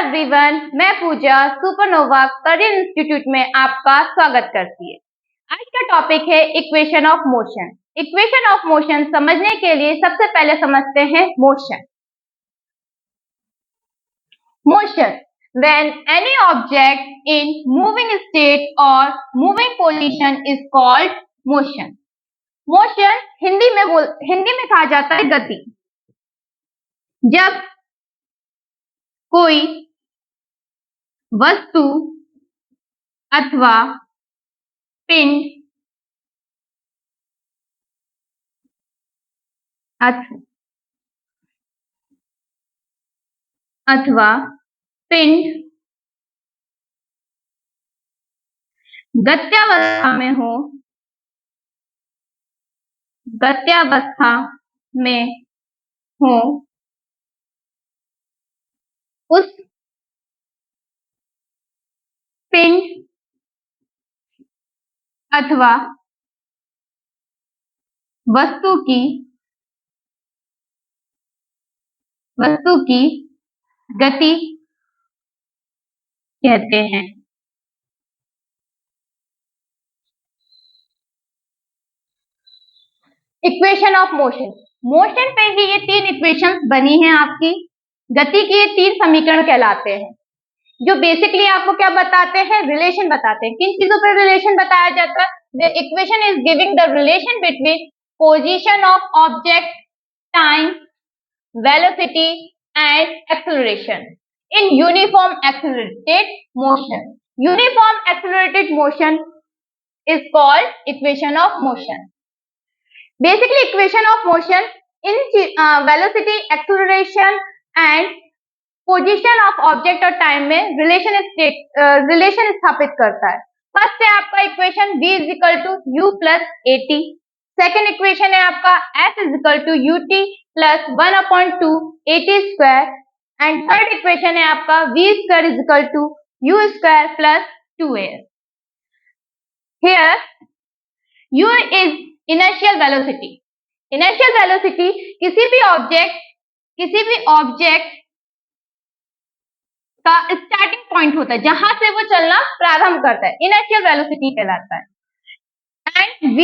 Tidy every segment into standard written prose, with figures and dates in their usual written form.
Everyone, मैं पूजा supernova career institute में आपका स्वागत करती है। आज का टॉपिक है equation of motion. Equation of motion समझने के लिए सबसे पहले समझते हैं motion. Motion when any object in moving state or moving position is called motion। Motion Hindi में कहा जाता है गति। जब कोई वस्तु अथवा पिंड गत्यावस्था में हो उस पिंड अथवा वस्तु की गति कहते हैं। Equation of motion. मोशन पे ही ये तीन इक्वेशंस बनी हैं आपकी। गति के ये तीन समीकरण कहलाते हैं, जो बेसिकली आपको क्या बताते हैं, रिलेशन बताते हैं। किन चीजों पर रिलेशन बताया जाता है? The equation is giving the relation between position of object, time, velocity and acceleration in uniform accelerated motion. Uniform accelerated motion is called equation of motion. Basically, equation of motion in velocity, acceleration and position of object और time में relation स्थापित करता है। First है आपका equation v is equal to u plus at। Second equation है आपका s is equal to ut plus 1/2 at square and third equation है आपका v square is equal to u square plus 2as। Here, u is inertial velocity। Inertial velocity किसी भी object का starting point होता है, जहां से वो चलना प्रारंभ करता है, इनर्शियल वेलोसिटी कहलाता है। एंड v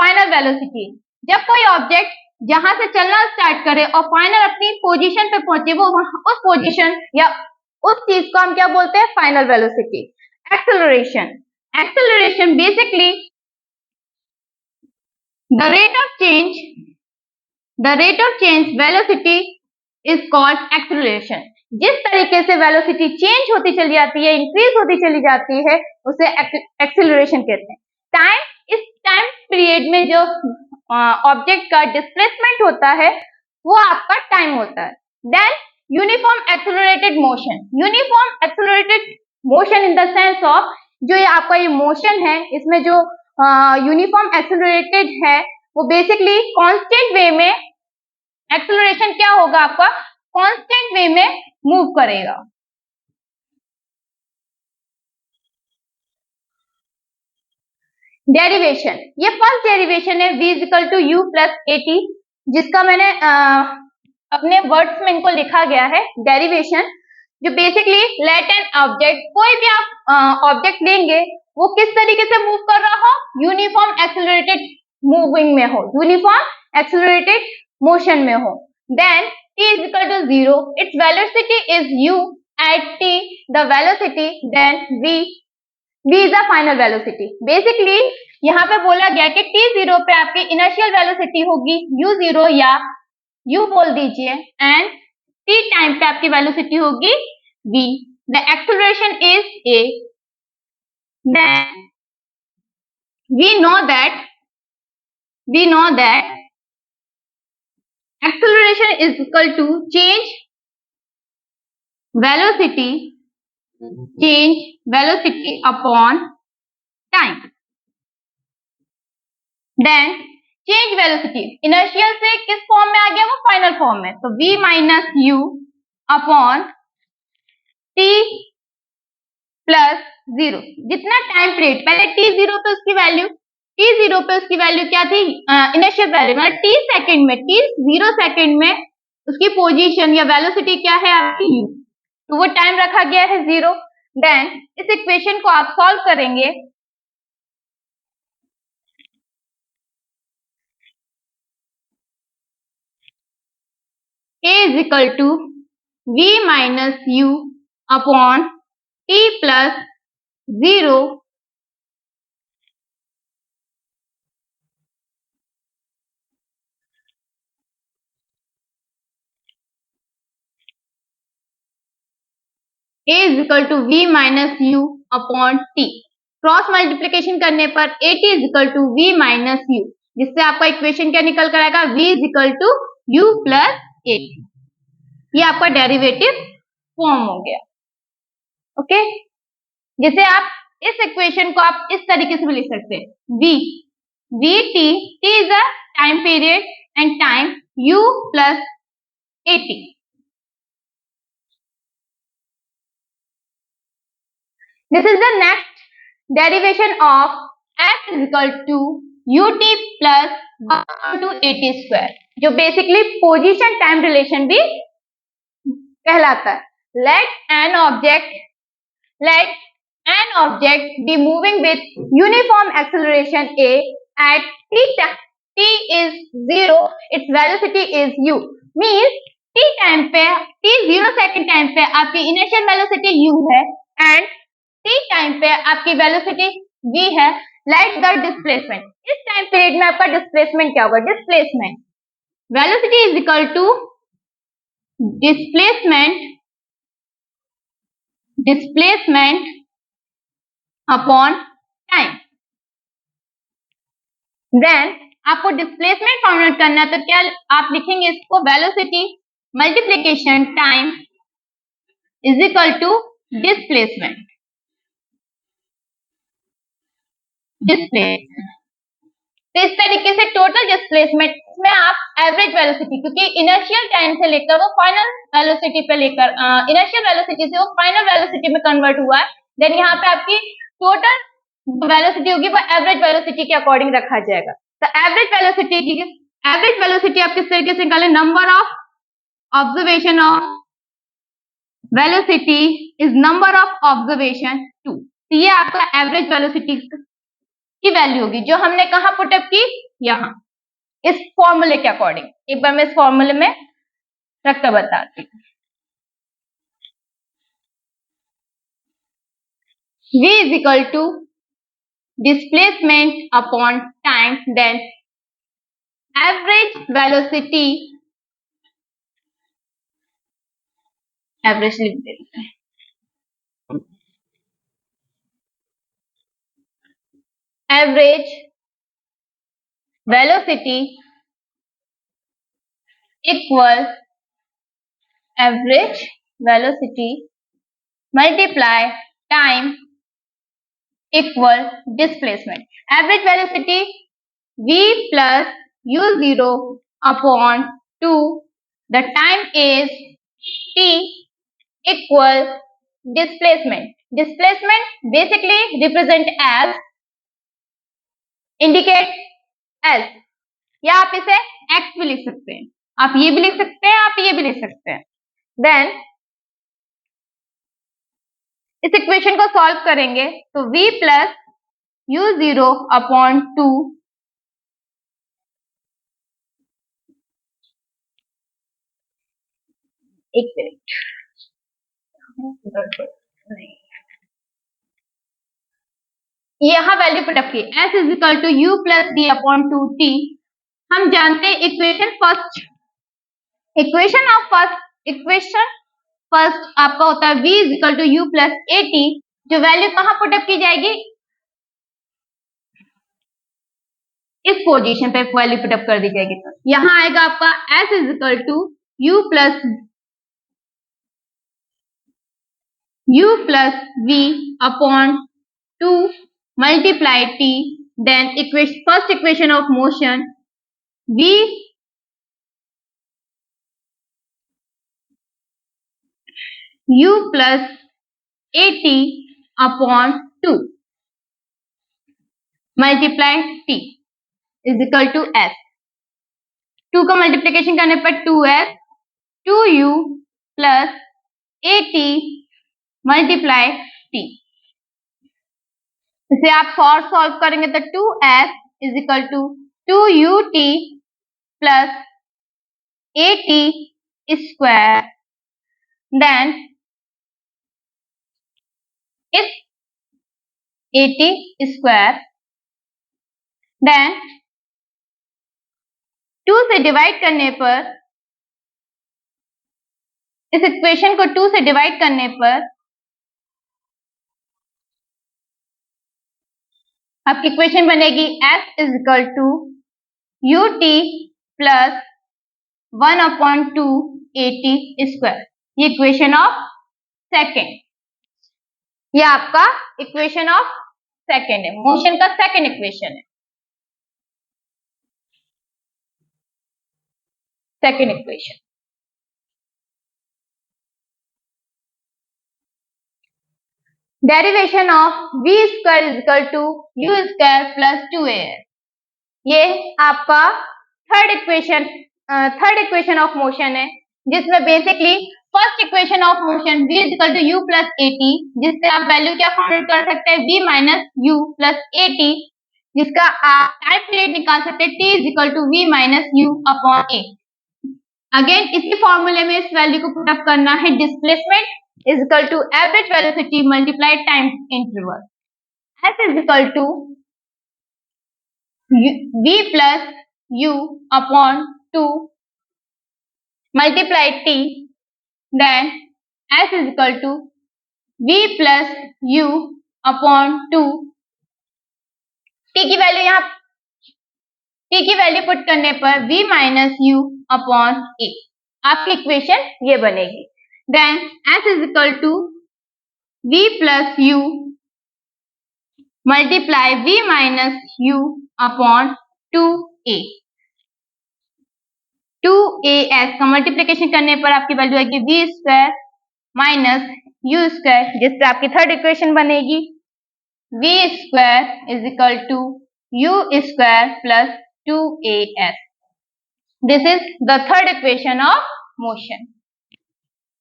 फाइनल वेलोसिटी, जब कोई ऑब्जेक्ट जहां से चलना स्टार्ट करे और फाइनल अपनी पोजीशन पे पहुंचे, वो उस पोजीशन या उस चीज को हम क्या बोलते हैं, final velocity. Acceleration basically the rate of change velocity is called acceleration। जिस तरीके से वेलोसिटी चेंज होती चली जाती है, इंक्रीज होती चली जाती है, उसे एक्सेलरेशन कहते हैं। इस टाइम पीरियड में जो ऑब्जेक्ट का डिस्प्लेसमेंट होता है वो आपका टाइम होता है। Then uniform accelerated motion in the sense of, जो ये आपका ये मोशन है, इसमें जो यूनिफॉर्म एक्सेलरेटेड है वो बेसिकली कांस्टेंट वे में, एक्सेलरेशन क्या होगा आपका, कांस्टेंट वे में मूव करेगा। डेरिवेशन, ये फर्स्ट डेरिवेशन है v equal to u plus at, जिसका मैंने अपने वर्ड्स में इनको लिखा गया है। डेरिवेशन जो बेसिकली लेट एन ऑब्जेक्ट, कोई भी आप ऑब्जेक्ट लेंगे वो किस तरीके से मूव कर रहा हो, यूनिफॉर्म एक्सेलरेटेड मूविंग में हो, यूनिफॉर्म एक्सेलरेटेड मोशन में हो। Then t is equal to 0, its velocity is u at t, the velocity, then v is the final velocity। Basically यहाँ पे बोला गया कि t0 पे आपकी इनर्शियल वेलोसिटी होगी u0 या u बोल दीजिए, एंड t टाइम पे आपकी वेलोसिटी होगी v। the acceleration is a, then we know that acceleration is equal to change velocity upon time। then change velocity inertial से किस फॉर्म में आ गया, वो फाइनल फॉर्म में, तो v minus u upon t plus 0। जितना time period पहले t0 पे उसकी वैल्यू क्या थी, इनिशियल वैल्यू, मतलब t0 सेकंड में उसकी पोजीशन या वेलोसिटी क्या है आपकी u। तो वो टाइम रखा गया है 0। देन इस इक्वेशन को आप सॉल्व करेंगे, a is equal to v minus u upon t plus 0 a is equal to v minus u upon t। Cross multiplication करने पर at is equal to v minus u, जिससे आपका equation क्या निकल कर आएगा, v is equal to u plus at। ये आपका डेरिवेटिव फॉर्म हो गया। ओके, जैसे आप इस इक्वेशन को आप इस तरीके से भी लिख सकते हैं, t is a time period and time u plus at। This is the next derivation of f is equal to ut plus 1 to at square, जो बेसिकली पोजीशन टाइम रिलेशन भी कहलाता है। Let an object be moving with uniform acceleration a at t is 0, its velocity is u, means t time पे t 0 second time पे आपकी initial velocity u है and t time पे आपकी velocity v है। लाइक द डिस्प्लेसमेंट, इस time period में आपका डिस्प्लेसमेंट क्या होगा, displacement velocity is equal to displacement upon time. Then आपको डिस्प्लेसमेंट फाइंड आउट करना है, तो क्या आप लिखेंगे इसको, velocity multiplication time is equal to displacement. तो इस तरीके से टोटल डिस्प्लेसमेंट में आप एवरेज वेलोसिटी, क्योंकि इनिशियल टाइम से लेकर वो फाइनल वेलोसिटी पे लेकर इनिशियल वेलोसिटी से वो फाइनल वेलोसिटी में कन्वर्ट हुआ है, देन यहाँ पे आपकी टोटल वेलोसिटी होगी वो एवरेज वेलोसिटी के अकॉर्डिंग रखा जाएगा। तो एवरेज वेलोसिटी आप किस तरीके से निकालें, number of observation of velocity is number of observation 2। तो ये आपका एवरेज वेलोसिटी की वैल्यू होगी, जो हमने कहा पुटअप की, यहाँ इस फॉर्मूले के अकॉर्डिंग। एक बार मैं इस फॉर्मूले में रखकर बताती हूँ। v is equal to displacement upon time, then average velocity, average लिख देते हैं, average velocity equal average velocity multiply time equal displacement. Average velocity v plus u0 upon 2, the time is t equal displacement. Displacement basically represent as, indicate as, या आप इसे x भी लिख सकते हैं, आप ये भी लिख सकते हैं, आप ये भी लिख सकते हैं। देन इस इक्वेशन को सॉल्व करेंगे तो v प्लस u0 अपॉन 2 एक मिनट, यहाँ वैल्यू पुट अप की, s is equal to u plus d upon 2t। हम जानते हैं इक्वेशन फर्स्ट आपका होता है v is equal to u plus at, जो वैल्यू कहाँ पुट अप की जाएगी, इस पोजीशन पे वैल्यू पुट अप कर दी जाएगी। तो यहाँ आएगा आपका s is equal to u plus v upon 2 multiply t, then first equation of motion v u plus at upon 2 multiply t is equal to s। 2 का मल्टीप्लीकेशन करने पर 2s, 2u plus AT multiply T। इसे आप solve करेंगे तो 2S is equal to 2UT plus AT square, then इस AT square, then 2 से divide करने पर, इस इक्वेशन को 2 से डिवाइड करने पर आपकी इक्वेशन बनेगी S is equal to UT plus 1/2 AT square. ये इक्वेशन ऑफ सेकेंड, ये आपका इक्वेशन ऑफ सेकेंड है, मोशन का सेकेंड इक्वेशन है, second equation. Derivation of v square is equal to u square plus 2as, ये आपका third equation of motion है, जिसमें basically first equation of motion v is equal to u plus at, जिससे आप value क्या find कर सकते हैं, v minus u plus at, जिसका आप टाइम पीरियड निकाल सकते हैं t is equal to v minus u upon a। Again इसी फॉर्मूले में इस वैल्यू को पुट अप करना है, displacement is equal to average velocity multiplied time interval, S is equal to v plus u upon 2 multiply t, then S is equal to v plus u upon 2, t की value put करने पर v minus u upon a, आपकी equation ये बनेगी। Then S is equal to v plus u multiply v minus u upon 2a, 2as का multiplication करने पर आपकी वैल्यू आएगी v square minus u square, जिससे आपकी थर्ड इक्वेशन बनेगी v square is equal to u square plus 2as। This is the third equation of motion,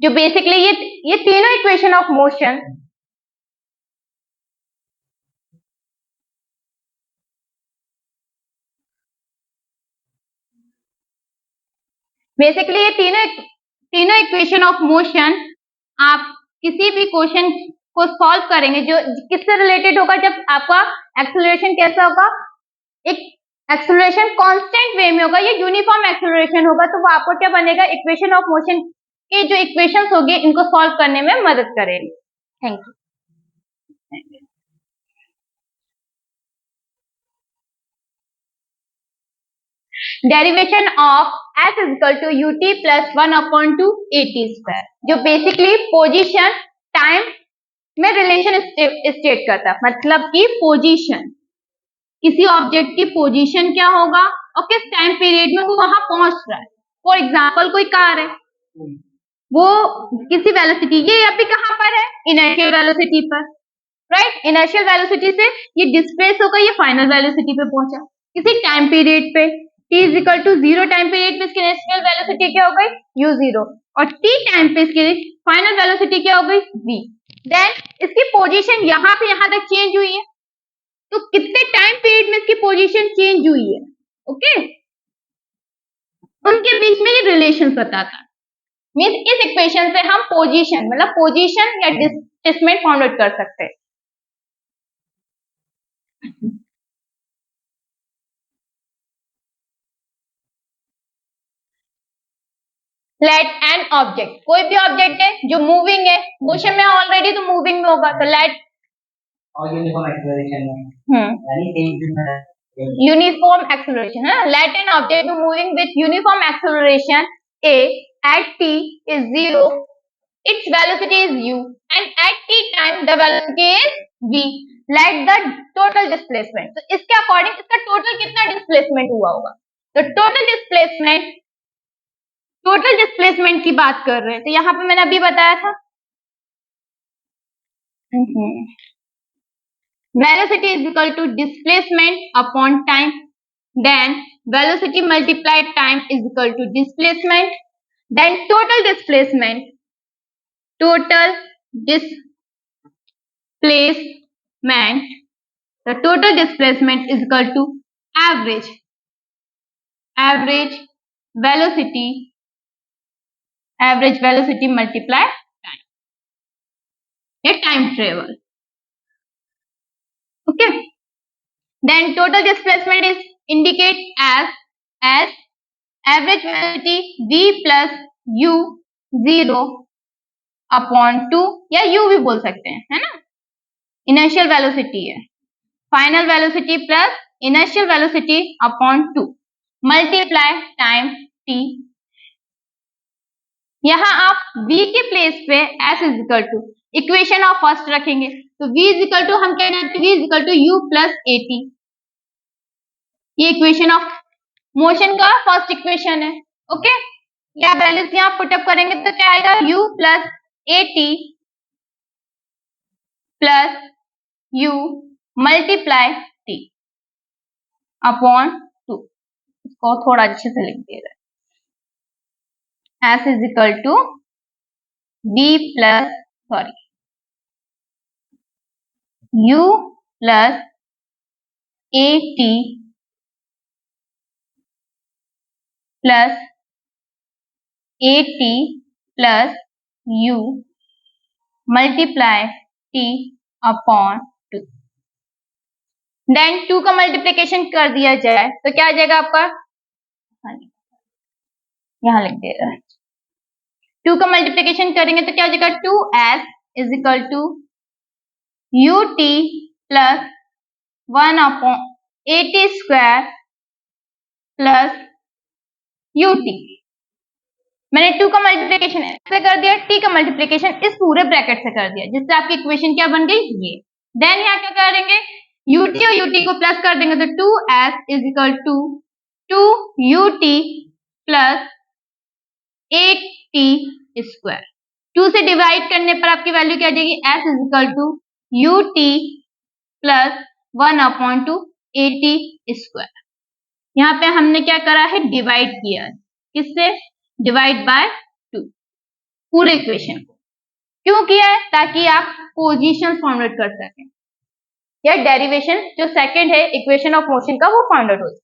जो basically ये तीनों इक्वेशन ऑफ मोशन तीनों इक्वेशन ऑफ मोशन आप किसी भी क्वेश्चन को सॉल्व करेंगे जो किससे रिलेटेड होगा, जब आपका एक्सेलरेशन कैसा होगा, एक एक्सेलरेशन कांस्टेंट वे में होगा, ये यूनिफॉर्म एक्सेलरेशन होगा, तो वो आपको क्या बनेगा, इक्वेशन ऑफ मोशन के जो इक्वेशंस होंगे इनको सॉल्व करने में मदद करेंगे। Thank you. Derivation of S is equal to UT plus 1/2 AT square, जो बेसिकली पोजीशन टाइम में रिलेशन स्टेट करता है, मतलब कि पोजीशन, किसी ऑब्जेक्ट की पोजीशन क्या होगा और किस टाइम पीरियड में वो वहां पहुंच रहा है। फॉर एग्जाम्पल कोई कार है, वो किसी वेलोसिटी, ये अभी कहां पर है, इनर्शियल वेलोसिटी पर, राइट। इनर्शियल वेलोसिटी से ये डिस्प्लेस होकर ये फाइनल वेलोसिटी पे पहुंचा, किसी टाइम पीरियड पे t is equal to 0 time period पे इसकी इनिशियल वेलोसिटी क्या हो गई u0, और t टाइम पे इसकी फाइनल वेलोसिटी क्या हो गई v। देन इसकी पोजीशन यहाँ से यहाँ तक चेंज हुई है, तो कितने टाइम पीरियड में इसकी पोजीशन चेंज हुई है, ओके, उनके बीच में ये रिलेशन बताता है। मींस इस इक्वेशन से हम पोजीशन मतलब पोजीशन या डिस्प्लेसमेंट फाइंड आउट कर सकते हैं। लेट एन ऑब्जेक्ट, कोई भी ऑब्जेक्ट है जो मूविंग है, मोशन में ऑलरेडी तो मूविंग में होगा, तो लेट यूनिफॉर्म एक्सेलरेशन है, let an object moving with uniform acceleration a at t is 0, its velocity is u, and at t time the velocity is v, let the total displacement, तो इसके according इसका total कितना displacement हुआ होगा, तो total displacement की बात कर रहे हैं, तो यहाँ पे मैंने अभी बताया था velocity is equal to displacement upon time, then velocity multiplied time is equal to displacement, then total displacement total displacement, the total displacement is equal to average velocity multiply time, या time travel. Okay, then total displacement is indicate as average velocity v plus u 0 upon 2, या u भी बोल सकते हैं, है ना. Initial velocity है, final velocity plus initial velocity upon 2 multiply time t. यहां आप v के प्लेस पे s is equal to equation of first रखेंगे, तो v इज इक्वल टू हम कहना है v is equal to u plus at. ये इक्वेशन ऑफ मोशन का फर्स्ट इक्वेशन है. ओके, या वैल्यूज यहां पुटअप करेंगे तो क्या आएगा, u plus at plus u multiply t upon 2. इसको थोड़ा अच्छे से लिख दे रहे हैं. s is equal to v plus u plus at plus u multiply t upon 2. Then 2 का मल्टीप्लिकेशन कर दिया जाए तो क्या आ जाएगा आपका, यहां लिख दे रहा है. 2 का मल्टीप्लिकेशन करेंगे तो क्या हो जाएगा, 2s is equal to ut plus 1 upon at square plus ut. मैंने 2 का मल्टीप्लिकेशन ऐसे कर दिया, t का मल्टीप्लिकेशन इस पूरे ब्रैकेट से कर दिया, जिससे आपकी इक्वेशन क्या बन गई, ये. देन यहाँ क्या करेंगे, ut और ut को प्लस कर देंगे तो 2s is equal to 2ut plus 8t square. 2 से डिवाइड करने पर आपकी वैल्यू क्या आ जाएगी, s is equal to ut plus 1 upon 2 at square. यहाँ पे हमने क्या करा है, डिवाइड किया है, किससे, डिवाइड बाय 2 पूरे इक्वेशन को. क्यों किया है, ताकि आप पोजीशन फाइंड आउट कर सकें, या डेरिवेशन जो सेकंड है इक्वेशन ऑफ मोशन का वो फाइंड आउट हो सके.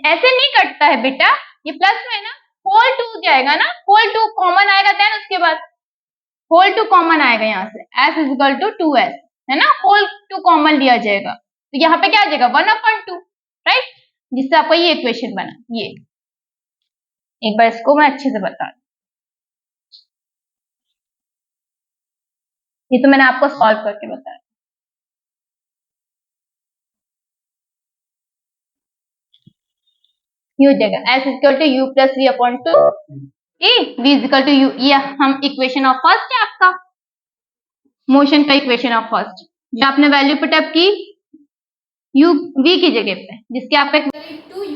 ऐसे नहीं कटता है बेटा, ये प्लस में है ना, होल 2 जाएगा ना, होल 2 कॉमन आएगा, देन उसके बाद होल 2 कॉमन आएगा यहाँ से, s is equal to 2s है ना, होल 2 कॉमन लिया जाएगा तो यहाँ पे क्या आ जाएगा 1/2, राइट, जिससे आपका ये इक्वेशन बना. ये एक बार इसको मैं अच्छे से बता दूं, ये तो मैंने आपको सॉल्व करके बताया. ये हो जाएगा s equal to u plus v upon 2 v equal to u. ये हम इक्वेशन ऑफ फर्स्ट है आपका, मोशन का इक्वेशन ऑफ फर्स्ट, जो आपने वैल्यू पुटअप की u v की जगह पे, जिसके आपका 2